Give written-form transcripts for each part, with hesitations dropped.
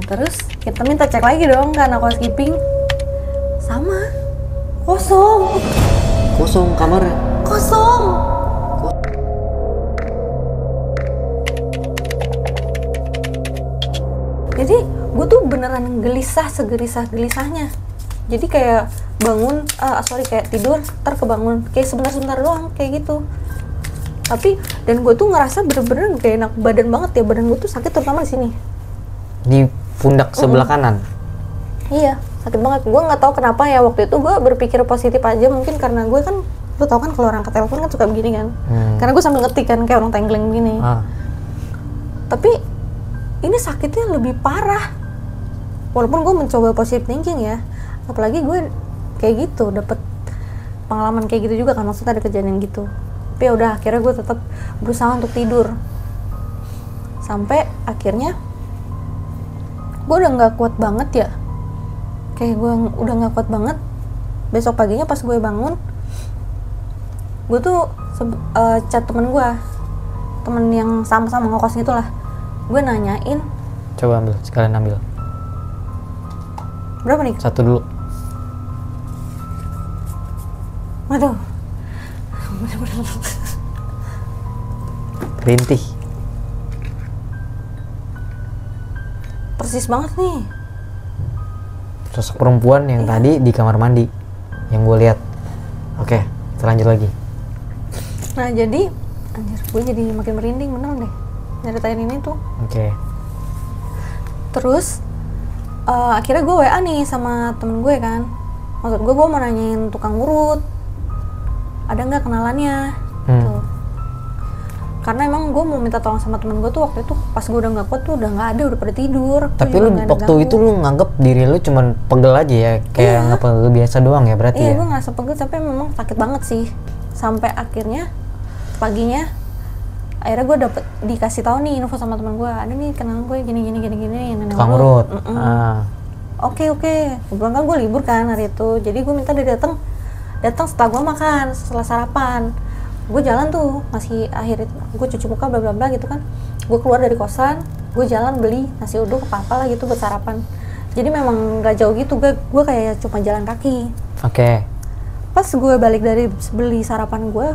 Terus kita minta cek lagi dong ke anak housekeeping. Sama. Kosong. Kosong kamarnya. Kosong. Jadi gue tuh beneran gelisah, segelisah-gelisahnya. Jadi kayak bangun, kayak tidur, ntar kebangun, kayak sebentar-sebentar doang, kayak gitu. Tapi, dan gue tuh ngerasa bener-bener kayak enak badan banget ya, badan gue tuh sakit terutama di sini. Di pundak sebelah kanan? Iya, sakit banget. Gue nggak tahu kenapa ya, waktu itu gue berpikir positif aja, mungkin karena gue kan, lu tau kan kalau orang ke telepon kan suka begini kan. Karena gue sambil ngetik kan, kayak orang tenggeling begini. Tapi, ini sakitnya lebih parah. Walaupun gue mencoba positive thinking ya, apalagi gue kayak gitu dapet pengalaman kayak gitu juga kan, maksudnya ada kejadian gitu. Tapi ya udah, akhirnya gue tetap berusaha untuk tidur sampai akhirnya gue udah nggak kuat banget ya, kayak gue udah nggak kuat banget. Besok paginya pas gue bangun, gue tuh chat temen yang sama-sama ngekos gitulah. Gue nanyain, coba ambil, sekalian ambil. Berapa nih? Satu dulu. Waduh. Rintih. Persis banget nih. Sosok perempuan yang tadi di kamar mandi yang gue lihat. Oke, kita lanjut lagi. Nah jadi, anjir, gue jadi makin merinding bener deh nyeritain ini tuh. Oke. Terus akhirnya gue WA nih sama temen gue kan. Maksud gue mau nanyain tukang urut, ada nggak kenalannya tuh. Karena emang gue mau minta tolong sama temen gue tuh waktu itu pas gue udah nggak kuat tuh udah nggak ada, udah pada tidur. Tapi lu waktu itu lu nganggep diri lu cuman pegel aja ya, kayak nggak pegel biasa doang ya berarti ya? Iya, gue ngerasa pegel tapi memang sakit banget sih. Sampai akhirnya paginya akhirnya gue dikasih tahu nih info sama teman gue, ada nih kenalan gue gini yang tukang urut. Oke. Kebetulan kan gue libur kan hari itu, jadi gue minta dia datang setelah gue makan, setelah sarapan. Gue jalan tuh, masih akhir itu gue cuci muka bla bla bla gitu kan. Gue keluar dari kosan, gue jalan beli nasi uduk apa lah gitu buat sarapan. Jadi memang nggak jauh gitu, gue kayak cuma jalan kaki. Oke. Pas gue balik dari beli sarapan gue,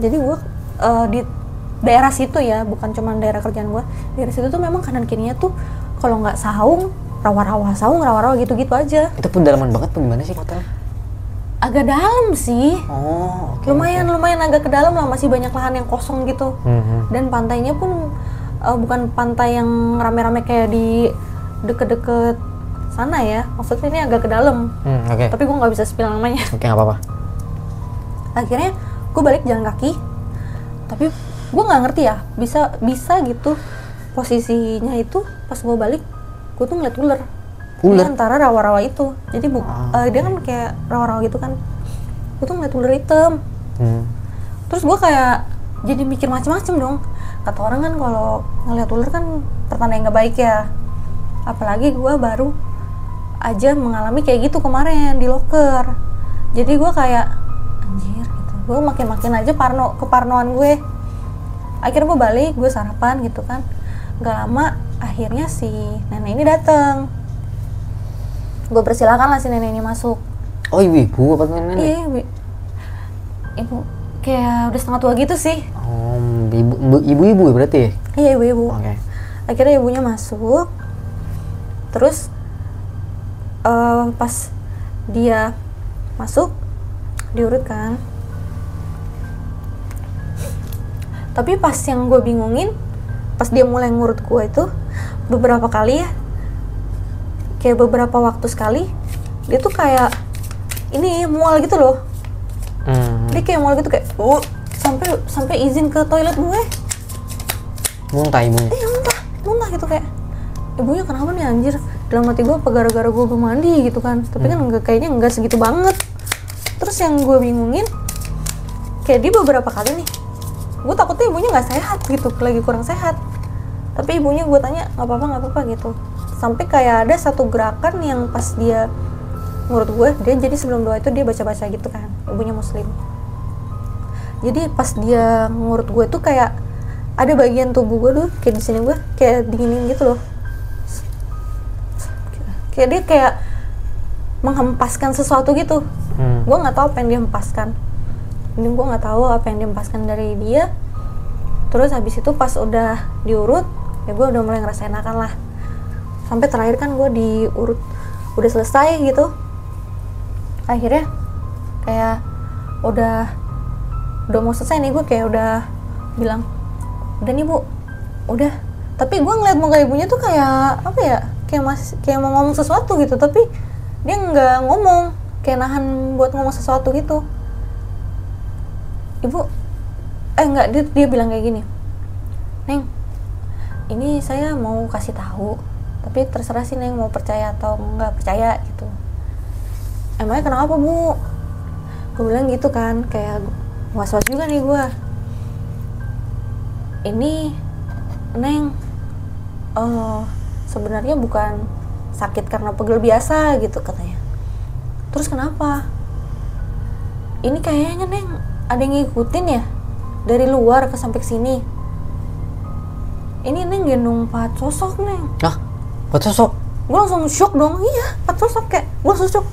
jadi gue di daerah situ ya, bukan cuma daerah kerjaan gue, daerah situ tuh memang kanan kirinya tuh kalau nggak saung, rawa-rawa gitu-gitu aja. Itu pedalaman banget apa gimana sih hotel? Agak dalam sih. Oh, oke. Lumayan agak ke dalam lah, masih banyak lahan yang kosong gitu. Dan pantainya pun bukan pantai yang rame-rame kayak di deket-deket sana ya. Maksudnya ini agak ke dalam. Oke. Tapi gue nggak bisa spill namanya. Oke, nggak apa-apa. Akhirnya gue balik jalan kaki. Tapi gue nggak ngerti ya, bisa gitu posisinya itu pas gue balik, gue tuh ngeliat ular. Di antara rawa-rawa itu. Jadi dia kan kayak rawa-rawa gitu kan. Gue tuh ngeliat ular hitam. Terus gue kayak jadi mikir macem-macem dong. Kata orang kan kalau ngeliat ular kan pertanda yang nggak baik ya. Apalagi gue baru aja mengalami kayak gitu kemarin di loker. Jadi gue kayak anjir gitu. Gue makin aja keparnoan gue. Akhirnya gue balik, gue sarapan gitu kan. Gak lama akhirnya si nenek ini datang. Gue persilakan lah si nenek ini masuk. Oh, ibu apa nenek? Iya, ibu kayak udah setengah tua gitu sih. Oh, ibu ya berarti ya? Iya, ibu. Oke. Akhirnya ibunya masuk. Terus pas dia masuk diurut kan. Tapi pas yang gue bingungin, pas dia mulai ngurut gue itu beberapa kali ya, kayak beberapa waktu sekali dia tuh kayak ini mual gitu loh. Dia kayak mual gitu kayak sampai izin ke toilet gue. Muntah ibunya? Iya, muntah gitu kayak ibunya kenapa nih anjir. Dalam hati gue apa gara-gara gue belum mandi gitu kan. Tapi kan kayaknya enggak segitu banget. Terus yang gue bingungin, kayak dia beberapa kali nih, gue takutnya ibunya nggak sehat gitu, lagi kurang sehat. Tapi ibunya gue tanya nggak apa-apa gitu. Sampai kayak ada satu gerakan yang pas dia ngurut gue, dia jadi sebelum doa itu dia baca-baca gitu kan, ibunya muslim. Jadi pas dia ngurut gue tuh kayak ada bagian tubuh gue tuh kayak di sini gue kayak dinginin gitu loh. kayak dia kayak menghempaskan sesuatu gitu. Gue nggak tahu apa yang dia hempaskan. Ini gue nggak tahu apa yang dia hempaskan dari dia. Terus habis itu pas udah diurut, ya gue udah mulai ngerasa enakan lah. Sampai terakhir kan gue diurut udah selesai gitu. Akhirnya kayak udah mau selesai nih, gue kayak udah bilang, udah nih bu, udah. Tapi gue ngeliat muka ibunya tuh kayak apa ya, kayak mau ngomong sesuatu gitu, tapi dia nggak ngomong, kayak nahan buat ngomong sesuatu gitu. Ibu, enggak, dia bilang kayak gini, Neng, ini saya mau kasih tahu, tapi terserah sih Neng mau percaya atau nggak percaya gitu. Emangnya kenapa bu? Gue bilang gitu kan, kayak was-was juga nih gue. Ini Neng, sebenarnya bukan sakit karena pegel biasa gitu katanya. Terus kenapa? Ini kayaknya Neng ada yang ngikutin ya dari luar ke sampai sini. Ini Neng gendong 4 sosok Neng. Hah? 4 sosok? Gue langsung shock dong. Iya, 4 sosok, kayak gue langsung shock.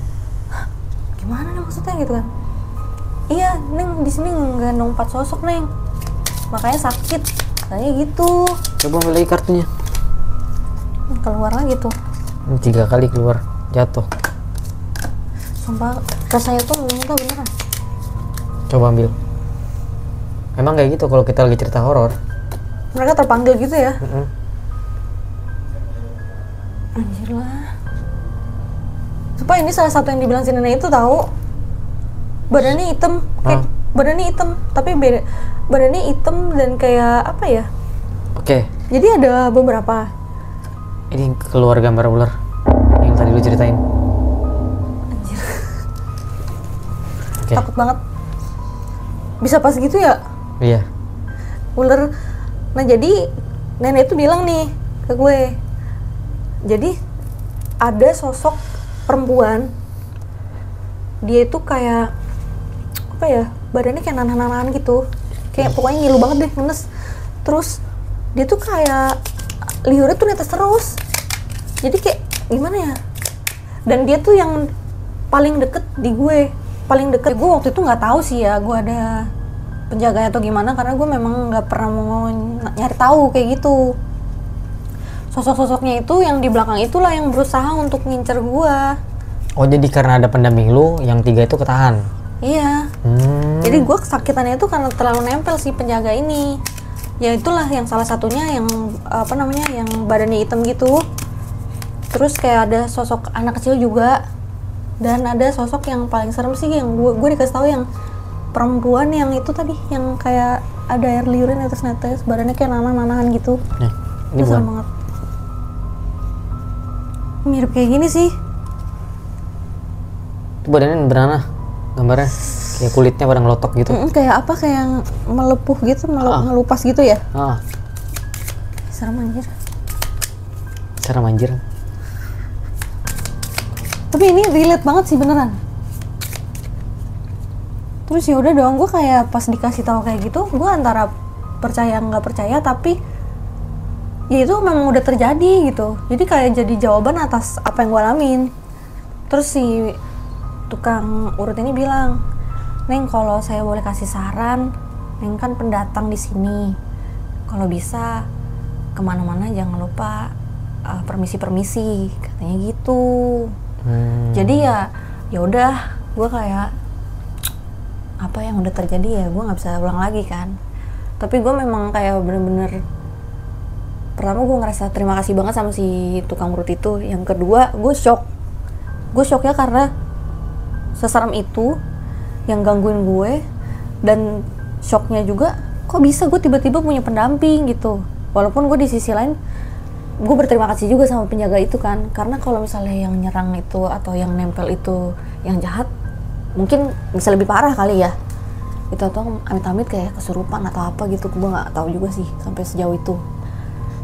Hah, gimana nih maksudnya gitu kan? Iya Neng di sini gendong 4 sosok Neng, makanya sakit katanya gitu. Coba ambil lagi kartunya. Keluar lagi tuh. Ini 3 kali keluar, jatuh. Sumpah rasanya tuh muntah beneran. Coba ambil. Emang kayak gitu kalau kita lagi cerita horor. Mereka terpanggil gitu ya. Anjir lah. Sumpah ini salah satu yang dibilang si nenek itu tahu. Badannya hitam, kayak badannya hitam, tapi beda. Badannya hitam dan kayak apa ya? Oke. Jadi ada beberapa. Ini keluar gambar ular yang tadi lu ceritain. Anjir. Okay. Takut banget. Bisa pas gitu ya? Iya. Ular. Nah jadi nenek itu bilang nih ke gue. Jadi ada sosok perempuan. Dia itu kayak apa ya? Badannya kayak nanan-nanan gitu. Kayak pokoknya ngilu banget deh, ngenes. Terus dia tuh kayak liurnya tuh netes terus. Jadi kayak gimana ya? Dan dia tuh yang paling deket di gue, paling deket. Gue waktu itu nggak tahu sih ya, gue ada penjaga atau gimana, karena gue memang nggak pernah mau nyari tahu kayak gitu. Sosok-sosoknya itu yang di belakang itulah yang berusaha untuk ngincer gue. Oh jadi karena ada pendamping lu, yang 3 itu ketahan? Iya. Jadi gue kesakitannya itu karena terlalu nempel si penjaga ini. Ya itulah yang salah satunya yang apa namanya, yang badannya hitam gitu. Terus kayak ada sosok anak kecil juga. Dan ada sosok yang paling serem sih yang gue dikasih tahu, yang perempuan yang itu tadi, yang kayak ada air liurnya netes-netes, badannya kayak nanah-nanahan gitu. Nih, ini bukan. Banget. Mirip kayak gini sih. Itu badannya beranah gambarnya, kayak kulitnya pada ngelotok gitu. Kayak apa, kayak yang melepuh gitu, ngelupas gitu ya. Serem anjir. Serem anjir. Tapi ini relate banget sih beneran. Terus ya udah dong, gue kayak pas dikasih tahu kayak gitu, gue antara percaya nggak percaya, tapi ya itu memang udah terjadi gitu. Jadi kayak jadi jawaban atas apa yang gue alamin. Terus si tukang urut ini bilang, Neng kalau saya boleh kasih saran, Neng kan pendatang di sini, kalau bisa kemana-mana jangan lupa permisi-permisi, katanya gitu. Jadi ya udah, gue kayak apa yang udah terjadi ya gue nggak bisa ulang lagi kan. Tapi gue memang kayak bener-bener, pertama gue ngerasa terima kasih banget sama si tukang urut itu. Yang kedua gue shocknya karena seseram itu yang gangguin gue, dan shocknya juga kok bisa gue tiba-tiba punya pendamping gitu. Walaupun gue di sisi lain gue berterima kasih juga sama penjaga itu kan, karena kalau misalnya yang nyerang itu atau yang nempel itu yang jahat, mungkin bisa lebih parah kali ya itu, atau amit-amit kayak kesurupan atau apa gitu. Gue nggak tahu juga sih sampai sejauh itu.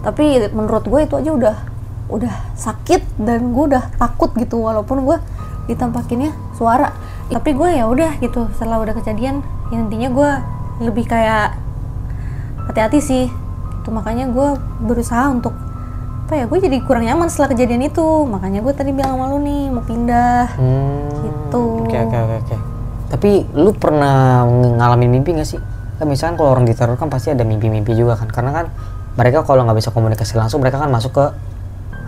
Tapi menurut gue itu aja udah sakit dan gue udah takut gitu, walaupun gue ditampakinnya suara. Tapi gue ya udah gitu, setelah udah kejadian intinya gue lebih kayak hati-hati sih itu. Makanya gue berusaha untuk apa ya, gue jadi kurang nyaman setelah kejadian itu, makanya gue tadi bilang sama lu nih mau pindah. Gitu. Oke. Tapi lu pernah ngalamin mimpi nggak sih? Kan misalkan kalau orang diteror kan pasti ada mimpi-mimpi juga kan, karena kan mereka kalau nggak bisa komunikasi langsung mereka kan masuk ke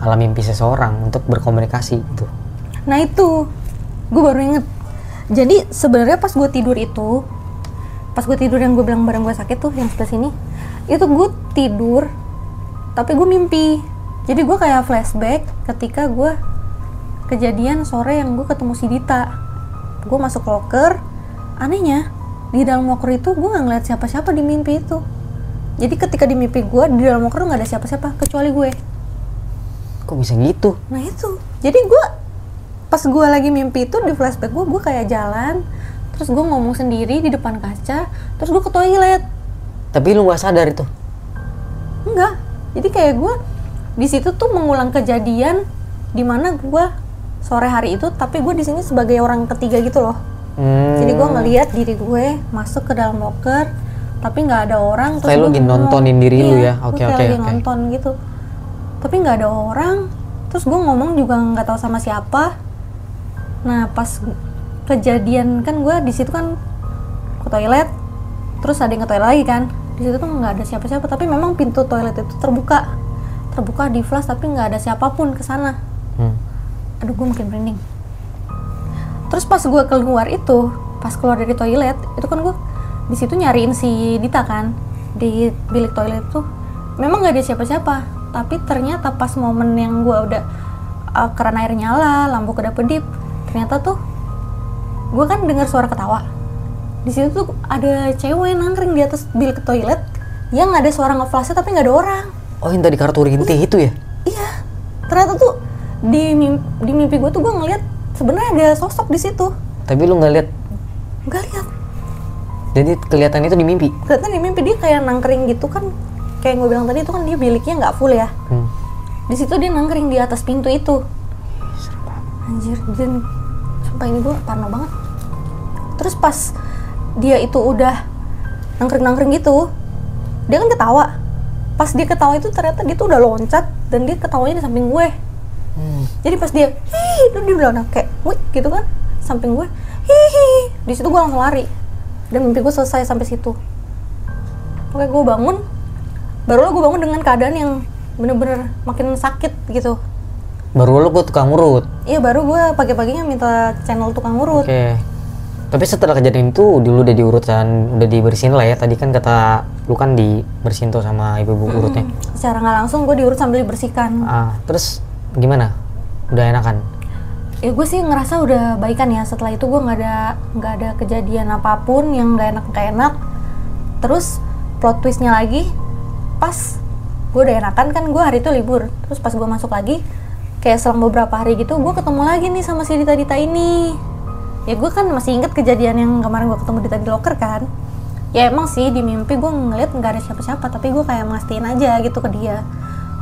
alam mimpi seseorang untuk berkomunikasi gitu. Nah itu, gue baru inget. Jadi sebenarnya pas gue tidur yang gue bilang bareng gue sakit tuh, yang sebelah sini, itu gue tidur, tapi gue mimpi. Jadi gue kayak flashback ketika gue kejadian sore yang gue ketemu si Dita. Gue masuk loker, anehnya di dalam loker itu gue nggak ngeliat siapa-siapa di mimpi itu. Jadi ketika di mimpi gue, di dalam loker nggak ada siapa-siapa kecuali gue. Kok bisa gitu? Nah itu, jadi gue pas gue lagi mimpi itu di flashback gue kayak jalan, terus gue ngomong sendiri di depan kaca, terus gue ke toilet. Tapi lu nggak sadar itu? Enggak, jadi kayak gue di situ tuh mengulang kejadian di mana gue sore hari itu, tapi gue di sini sebagai orang ketiga gitu loh. Jadi gue ngelihat diri gue masuk ke dalam loker, tapi nggak ada orang. Kayak lu lagi nontonin diri lu ya? Oke. Lagi nonton gitu, tapi nggak ada orang. Terus gue ngomong juga nggak tahu sama siapa. Nah pas kejadian kan gue di situ kan ke toilet, terus ada yang ke toilet lagi kan. Di situ tuh nggak ada siapa-siapa, tapi memang pintu toilet itu terbuka di flash, tapi nggak ada siapapun ke sana. Aduh, gue makin merinding. Terus pas gue keluar itu, pas keluar dari toilet itu kan gue di situ nyariin si Dita kan di bilik toilet tuh, memang nggak ada siapa-siapa. Tapi ternyata pas momen yang gue udah keran air nyala, lampu kedap-kedip, ternyata tuh gue kan dengar suara ketawa. Di situ tuh ada cewek nangkring di atas bilik toilet yang ada suara ngeflashnya tapi nggak ada orang. Oh, yang tadi kartu rintih itu ya? Iya. Ternyata tuh di mimpi gue tuh gue ngeliat sebenarnya ada sosok di situ. Tapi lu nggak lihat? Nggak lihat. Jadi kelihatan itu di mimpi? Kelihatan di mimpi, dia kayak nangkring gitu kan. Kayak gue bilang tadi itu kan dia biliknya nggak full ya. Di situ dia nangkring di atas pintu itu. Anjir, dan sumpah ini gue parno banget. Terus pas dia itu udah nangkring gitu, dia kan ketawa. Pas dia ketawa itu ternyata dia tuh udah loncat dan dia ketawanya di samping gue. Jadi pas dia itu dia bilang kayak wih gitu kan samping gue, hihi. Di situ gue langsung lari dan mimpi gue selesai sampai situ. Oke, gue bangun, barulah gue bangun dengan keadaan yang bener-bener makin sakit gitu. Baru lo gue tukang urut? Iya, baru gue pagi-paginya minta channel tukang urut. Oke. Tapi setelah kejadian itu lu udah diurut dan udah dibersihin lah ya. Tadi kan kata lu kan dibersihin tuh sama ibu-ibu urutnya. Secara nggak langsung gue diurut sambil dibersihkan. Terus gimana? Udah enakan? Ya gue sih ngerasa udah baikan ya. Setelah itu gue nggak ada kejadian apapun yang nggak enak. Terus plot twistnya lagi, pas gue udah enakan kan, gue hari itu libur. Terus pas gue masuk lagi, kayak selang beberapa hari gitu, gue ketemu lagi nih sama si Dita ini. Ya gue kan masih inget kejadian yang kemarin gue ketemu Dita di loker kan. Ya emang sih di mimpi gue ngeliat nggak ada siapa-siapa, tapi gue kayak mastiin aja gitu ke dia.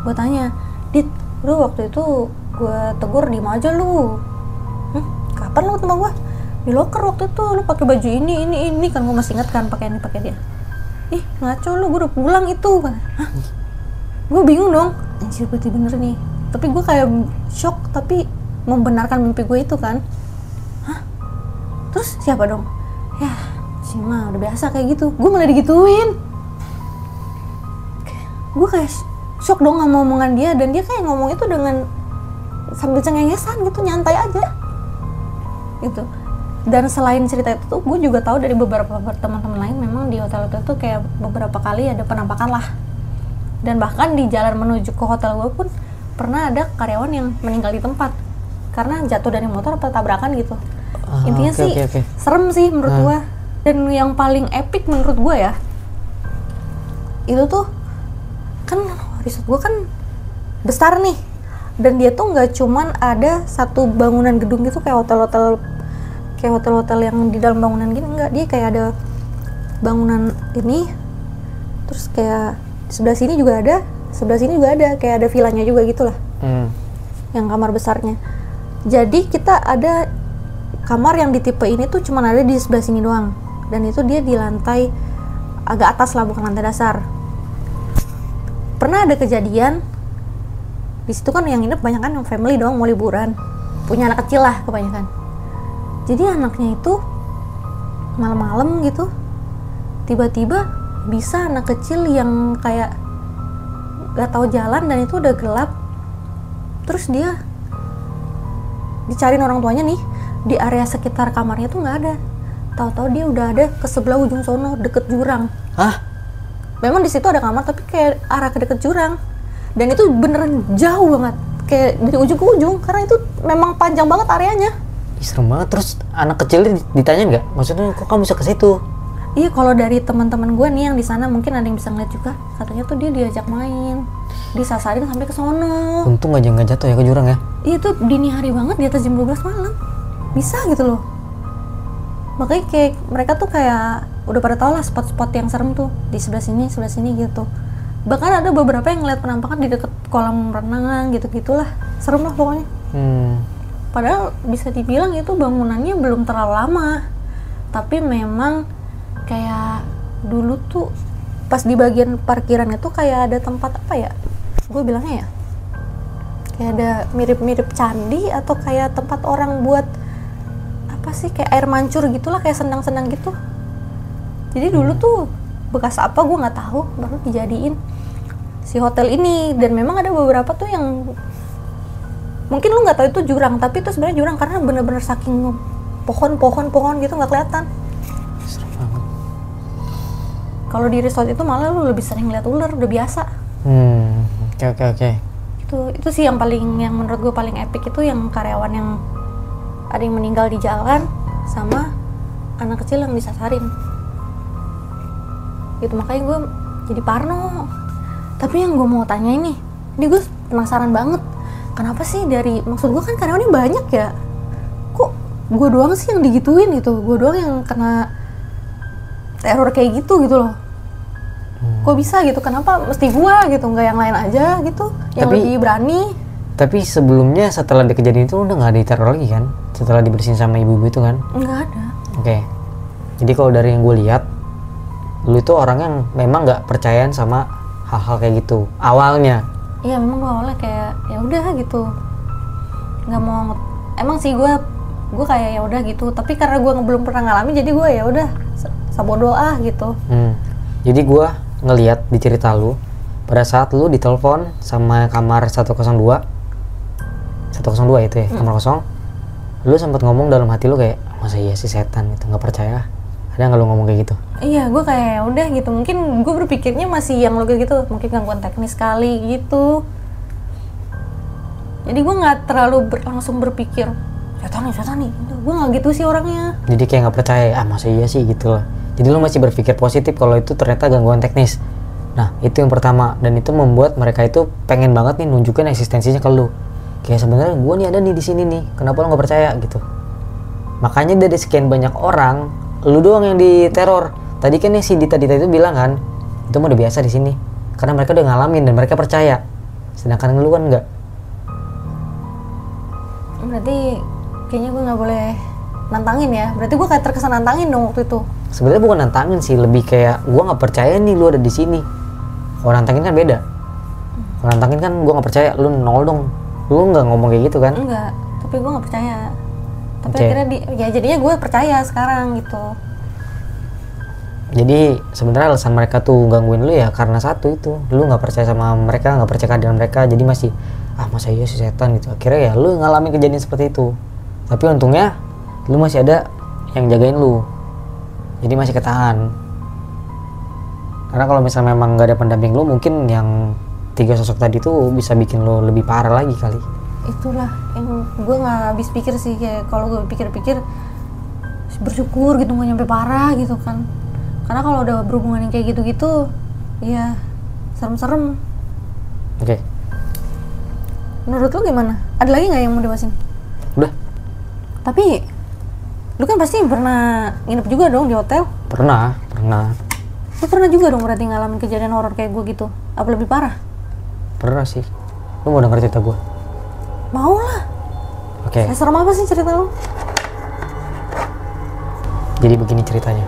Gue tanya, Dit, lu waktu itu gue tegur diem aja lu. Kapan lu ketemu gue? Di loker waktu itu lu pakai baju ini kan, gue masih inget kan pakai dia. Ih ngaco lu, gue udah pulang itu. Hah? Gue bingung dong, anjir berarti bener nih. Tapi gue kayak shock, tapi membenarkan mimpi gue itu kan. Hah? Terus siapa dong? Ya si Ma udah biasa kayak gitu. Gue malah digituin. Gue kayak shock dong sama omongan dia. Dan dia kayak ngomong itu dengan sambil cengengesan gitu, nyantai aja gitu. Dan selain cerita itu tuh, gue juga tahu dari beberapa teman-teman lain, memang di hotel itu kayak beberapa kali ada penampakan lah. Dan bahkan di jalan menuju ke hotel gue pun pernah ada karyawan yang meninggal di tempat karena jatuh dari motor atau tabrakan gitu. Intinya okay. Serem sih menurut gue. Dan yang paling epic menurut gue ya, itu tuh kan resort gue kan besar nih, dan dia tuh nggak cuman ada satu bangunan gedung gitu kayak hotel-hotel yang di dalam bangunan gini, enggak, dia kayak ada bangunan ini, terus kayak sebelah sini juga ada, kayak ada villanya juga gitulah, yang kamar besarnya. Jadi kita ada kamar yang di tipe ini tuh cuman ada di sebelah sini doang, dan itu dia di lantai agak atas lah, bukan lantai dasar. Pernah ada kejadian Di situ kan yang nginep banyak kan yang family doang, mau liburan, punya anak kecil lah kebanyakan. Jadi anaknya itu malam-malam gitu tiba-tiba bisa anak kecil yang kayak gak tahu jalan dan itu udah gelap, terus dia dicariin orang tuanya nih di area sekitar kamarnya tuh nggak ada. Tahu-tahu dia udah ada ke sebelah ujung sono deket jurang. Hah? Memang di situ ada kamar tapi kayak arah ke deket jurang. Dan itu beneran jauh banget, kayak dari ujung ke ujung, karena itu memang panjang banget areanya. Ih, serem banget. Terus anak kecil ditanya nggak? Maksudnya kok kamu bisa ke situ? Iya, kalau dari teman-teman gue nih yang di sana mungkin ada yang bisa ngeliat juga. Katanya tuh dia diajak main, disasarin sampai ke sono. Untung aja nggak jatuh ya ke jurang ya. Iya, itu dini hari banget, di atas jam 12 malam. Bisa gitu loh. Makanya kayak mereka tuh kayak udah pada tau lah spot-spot yang serem tuh di sebelah sini gitu. Bahkan ada beberapa yang ngeliat penampakan di deket kolam renang gitu-gitulah. Serem lah pokoknya. Padahal bisa dibilang itu bangunannya belum terlalu lama. Tapi memang kayak dulu tuh pas di bagian parkiran itu kayak ada tempat apa ya? Gue bilangnya ya. Kayak ada mirip-mirip candi atau kayak tempat orang buat apa sih, kayak air mancur gitulah, kayak senang-senang gitu. Jadi dulu tuh bekas apa gue nggak tahu, baru dijadiin si hotel ini. Dan memang ada beberapa tuh yang mungkin lu nggak tahu itu jurang, tapi itu sebenarnya jurang karena bener-bener saking pohon gitu nggak kelihatan. Serem banget. Kalau di resort itu malah lu lebih sering lihat ular, udah biasa. Oke. Itu sih yang menurut gue paling epic, itu yang karyawan yang ada yang meninggal di jalan sama anak kecil yang disasarin. Gitu, makanya gue jadi parno. Tapi yang gue mau tanya ini gue penasaran banget. Kenapa sih maksud gue kan karyawannya banyak ya, kok gue doang sih yang digituin gitu, gue doang yang kena teror kayak gitu loh. Kok bisa gitu, kenapa mesti gue gitu, nggak yang lain aja gitu, yang lebih berani. Tapi sebelumnya setelah kejadian itu udah nggak ada diteror lagi kan? Setelah dibersihin sama ibu-ibu itu kan? Nggak ada. Oke. Jadi kalau dari yang gue lihat, lu itu orang yang memang nggak percayaan sama hal-hal kayak gitu awalnya. Iya, memang gue awalnya kayak ya udah gitu, nggak mau. Emang sih gue kayak ya udah gitu, tapi karena gue belum pernah ngalamin jadi gue ya udah sabodo gitu. Jadi gue ngelihat di cerita lu pada saat lu ditelepon sama kamar 102 itu ya, kamar kosong, lu sempat ngomong dalam hati lu kayak, masa iya sih setan gitu, nggak percaya. Ada nggak lu ngomong kayak gitu? Iya, gue kayak ya udah gitu, mungkin gue berpikirnya masih yang logis gitu, mungkin gangguan teknis kali gitu. Jadi gue nggak terlalu langsung berpikir setan nih, gue nggak gitu sih orangnya. Jadi kayak nggak percaya, masa iya sih gitu lah. Jadi lu masih berpikir positif kalau itu ternyata gangguan teknis. Nah, itu yang pertama, dan itu membuat mereka itu pengen banget nih nunjukin eksistensinya ke lu. Kayak sebenarnya gue nih ada nih di sini nih, kenapa lu nggak percaya gitu. Makanya dari sekian banyak orang, lu doang yang diteror. Tadi kan si Dita itu bilang kan, itu mah udah biasa di sini, karena mereka udah ngalamin dan mereka percaya. Sedangkan lu kan enggak. Berarti kayaknya gue nggak boleh nantangin ya. Berarti gue kayak terkesan nantangin dong waktu itu. Sebenarnya bukan nantangin sih, lebih kayak gue nggak percaya nih lu ada di sini. Kalau nantangin kan beda. Kalau nantangin kan gue nggak percaya, lu nol dong. Lu nggak ngomong kayak gitu kan? Enggak, tapi gue nggak percaya. Tapi akhirnya ya jadinya gue percaya sekarang gitu. Jadi sebenarnya alasan mereka tuh gangguin lu ya karena satu itu, lu nggak percaya sama mereka, nggak percaya kehadiran mereka, jadi masih masa iya sih setan gitu. Akhirnya ya lu ngalamin kejadian seperti itu. Tapi untungnya lu masih ada yang jagain lu, jadi masih ketahan. Karena kalau misalnya memang nggak ada pendamping lu, mungkin yang 3 sosok tadi tuh bisa bikin lu lebih parah lagi kali. Itulah yang gue nggak habis pikir sih, kayak kalau gue pikir-pikir bersyukur gitu nggak nyampe parah gitu kan. Karena kalau udah berhubungan yang kayak gitu-gitu, ya serem-serem. Oke. Menurut lu gimana? Ada lagi nggak yang mau dibahasin? Udah. Tapi lu kan pasti pernah nginep juga dong di hotel? Pernah. Lu pernah juga dong berarti ngalamin kejadian horor kayak gue gitu? Apa lebih parah? Pernah sih. Lu mau denger cerita gue? Mau lah. Oke. Serem apa sih cerita lu? Jadi begini ceritanya.